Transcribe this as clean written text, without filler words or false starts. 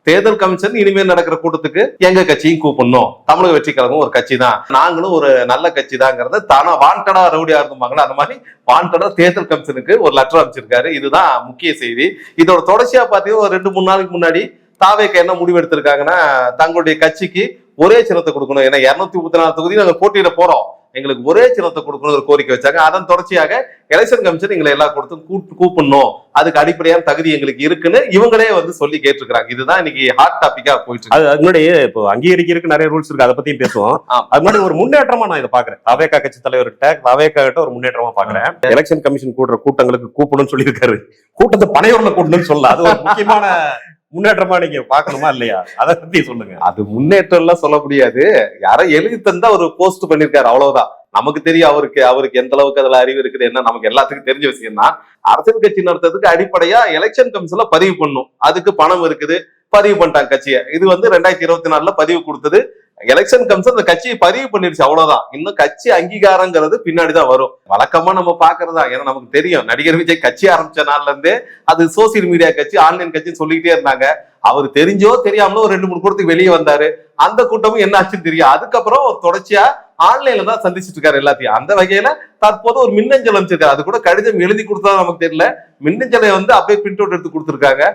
தேர்தல் கமிஷன் இனிமேல் நடக்கிற கூட்டத்துக்கு எங்க கட்சியும் கூப்பிடணும், தமிழக வெற்றி கழகம் ஒரு கட்சி தான், நாங்களும் ஒரு நல்ல கட்சி தாங்கிறத தானா வாண்டடா ரவுடியா இருந்துமாங்களா அந்த மாதிரி வாண்டடா தேர்தல் கமிஷனுக்கு ஒரு லெட்டர் அமைச்சிருக்காரு. இதுதான் முக்கிய செய்தி. இதோட தொடர்ச்சியா பாத்தீங்கன்னா ஒரு 2-3 நாளைக்கு முன்னாடி தாவேக்க என்ன முடிவு எடுத்திருக்காங்கன்னா, தங்களுடைய கட்சிக்கு ஒரே சின்னத்தை கொடுக்கணும். ஏன்னா 234 தொகுதி நாங்க போட்டியிட போறோம், எங்களுக்கு ஒரே சின்னத்தை கொடுக்கணும் ஒரு கோரிக்கை வச்சாங்க. அதன் தொடர்ச்சியாக எலெக்ஷன் கமிஷன் எங்களை எல்லா கொடுத்தும் கூப்பிடணும், அதுக்கு அடிப்படையான தகுதி எங்களுக்கு இருக்குன்னு இவங்களே வந்து சொல்லி கேட்டிருக்காங்க. இதுதான் இன்னைக்கு ஹாட் டாபிக்கா போயிட்டு இருக்கு. அது முன்னாடி இப்போ அங்கீகரிக்கிறதுக்கு நிறைய ரூல்ஸ் இருக்கு, அதை பத்தியும் பேசுவோம். அது முன்னாடி ஒரு முன்னேற்றமா நான் இதை பாக்குறேன். தாவேகா கட்சி தலைவர்கிட்ட தாவேகா கிட்ட ஒரு முன்னேற்றமா பாக்குறேன். எலெக்ஷன் கமிஷன் கூடுற கூட்டங்களுக்கு கூப்பிடணும்னு சொல்லியிருக்காரு. கூட்டத்தை பனையூர்ல கூட்டணும்னு சொல்லலாம். அது ஒரு முக்கியமான முன்னேற்றமா நீங்க பாக்கணுமா இல்லையா? அதை பத்தி சொல்லுங்க. அது முன்னேற்றம் எல்லாம் சொல்ல முடியாது. யாரோ எழுதி தந்தா ஒரு போஸ்ட் பண்ணிருக்காரு, அவ்வளவுதான். நமக்கு தெரியும் அவருக்கு எந்த அளவுக்கு அதுல அறிவு இருக்குது என்ன நமக்கு எல்லாத்துக்கும் தெரிஞ்ச விஷயம் தான். அரசியல் கட்சி நடத்துறதுக்கு அடிப்படையா எலெக்ஷன் கமிஷன்ல பதிவு பண்ணும், அதுக்கு பணம் இருக்குது, பதிவு பண்ணிட்டாங்க கட்சியை. இது வந்து 2024 பதிவு கொடுத்தது எலெக்ஷன் கமிஷன். அந்த கட்சியை பதிவு பண்ணிருச்சு, அவ்வளவுதான். இன்னும் கட்சி அங்கீகாரங்கிறது பின்னாடிதான் வரும். வழக்கமா நம்ம பாக்குறதா, ஏன்னா நமக்கு தெரியும் நடிகர் விஜய் கட்சி ஆரம்பிச்ச நாள்ல இருந்தே அது சோசியல் மீடியா கட்சி, ஆன்லைன் கட்சின்னு சொல்லிக்கிட்டே இருந்தாங்க. அவர் தெரிஞ்சோ தெரியாமலோ ஒரு 2-3 கூட்டத்துக்கு வெளியே வந்தாரு. அந்த கூட்டமும் என்ன ஆச்சுன்னு தெரியும். அதுக்கப்புறம் ஒரு தொடர்ச்சியா ஆன்லைன்ல தான் சந்திச்சுட்டு இருக்காரு எல்லாத்தையும். அந்த வகையில தற்போது ஒரு மின்னஞ்சல் அமைச்சிருக்காரு. அது கூட கடிதம் எழுதி கொடுத்தா நமக்கு தெரியல, மின்னஞ்சலை வந்து அப்படியே பிரிண்ட் அவுட் எடுத்து கொடுத்துருக்காங்க.